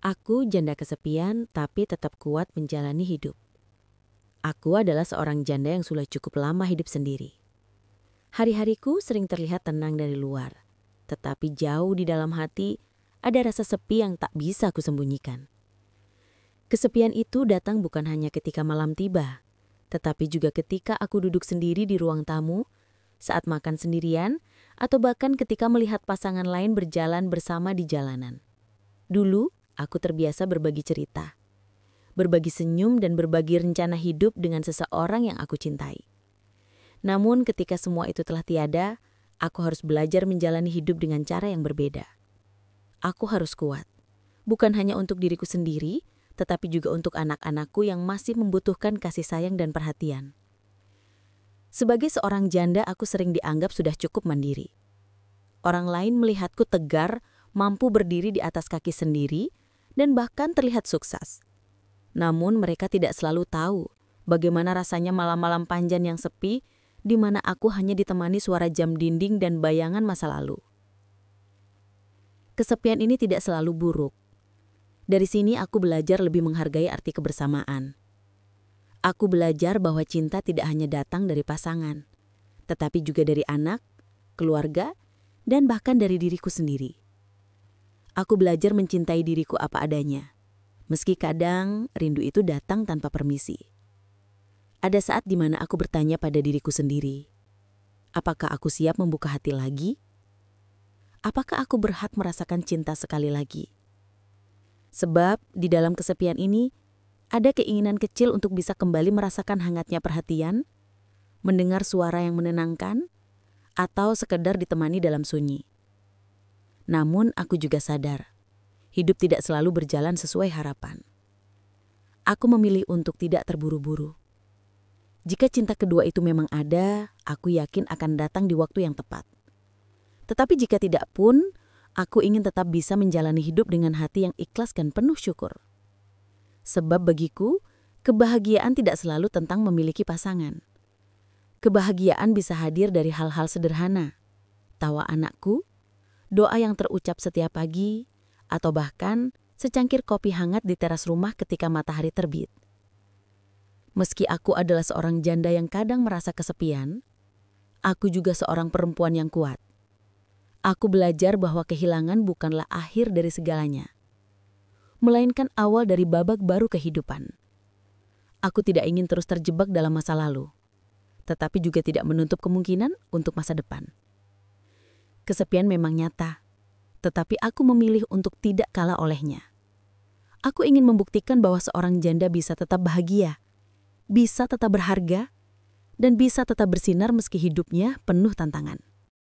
Aku janda kesepian tapi tetap kuat menjalani hidup. Aku adalah seorang janda yang sudah cukup lama hidup sendiri. Hari-hariku sering terlihat tenang dari luar, tetapi jauh di dalam hati ada rasa sepi yang tak bisa kusembunyikan. Kesepian itu datang bukan hanya ketika malam tiba, tetapi juga ketika aku duduk sendiri di ruang tamu, saat makan sendirian, atau bahkan ketika melihat pasangan lain berjalan bersama di jalanan. Dulu, aku terbiasa berbagi cerita, berbagi senyum dan berbagi rencana hidup dengan seseorang yang aku cintai. Namun ketika semua itu telah tiada, aku harus belajar menjalani hidup dengan cara yang berbeda. Aku harus kuat, bukan hanya untuk diriku sendiri, tetapi juga untuk anak-anakku yang masih membutuhkan kasih sayang dan perhatian. Sebagai seorang janda, aku sering dianggap sudah cukup mandiri. Orang lain melihatku tegar, mampu berdiri di atas kaki sendiri, dan bahkan terlihat sukses. Namun mereka tidak selalu tahu bagaimana rasanya malam-malam panjang yang sepi, di mana aku hanya ditemani suara jam dinding dan bayangan masa lalu. Kesepian ini tidak selalu buruk. Dari sini aku belajar lebih menghargai arti kebersamaan. Aku belajar bahwa cinta tidak hanya datang dari pasangan, tetapi juga dari anak, keluarga, dan bahkan dari diriku sendiri. Aku belajar mencintai diriku apa adanya, meski kadang rindu itu datang tanpa permisi. Ada saat di mana aku bertanya pada diriku sendiri, apakah aku siap membuka hati lagi? Apakah aku berhak merasakan cinta sekali lagi? Sebab di dalam kesepian ini, ada keinginan kecil untuk bisa kembali merasakan hangatnya perhatian, mendengar suara yang menenangkan, atau sekedar ditemani dalam sunyi. Namun aku juga sadar, hidup tidak selalu berjalan sesuai harapan. Aku memilih untuk tidak terburu-buru. Jika cinta kedua itu memang ada, aku yakin akan datang di waktu yang tepat. Tetapi jika tidak pun, aku ingin tetap bisa menjalani hidup dengan hati yang ikhlas dan penuh syukur. Sebab bagiku, kebahagiaan tidak selalu tentang memiliki pasangan. Kebahagiaan bisa hadir dari hal-hal sederhana, tawa anakku, doa yang terucap setiap pagi, atau bahkan secangkir kopi hangat di teras rumah ketika matahari terbit. Meski aku adalah seorang janda yang kadang merasa kesepian, aku juga seorang perempuan yang kuat. Aku belajar bahwa kehilangan bukanlah akhir dari segalanya, melainkan awal dari babak baru kehidupan. Aku tidak ingin terus terjebak dalam masa lalu, tetapi juga tidak menutup kemungkinan untuk masa depan. Kesepian memang nyata, tetapi aku memilih untuk tidak kalah olehnya. Aku ingin membuktikan bahwa seorang janda bisa tetap bahagia, bisa tetap berharga, dan bisa tetap bersinar meski hidupnya penuh tantangan.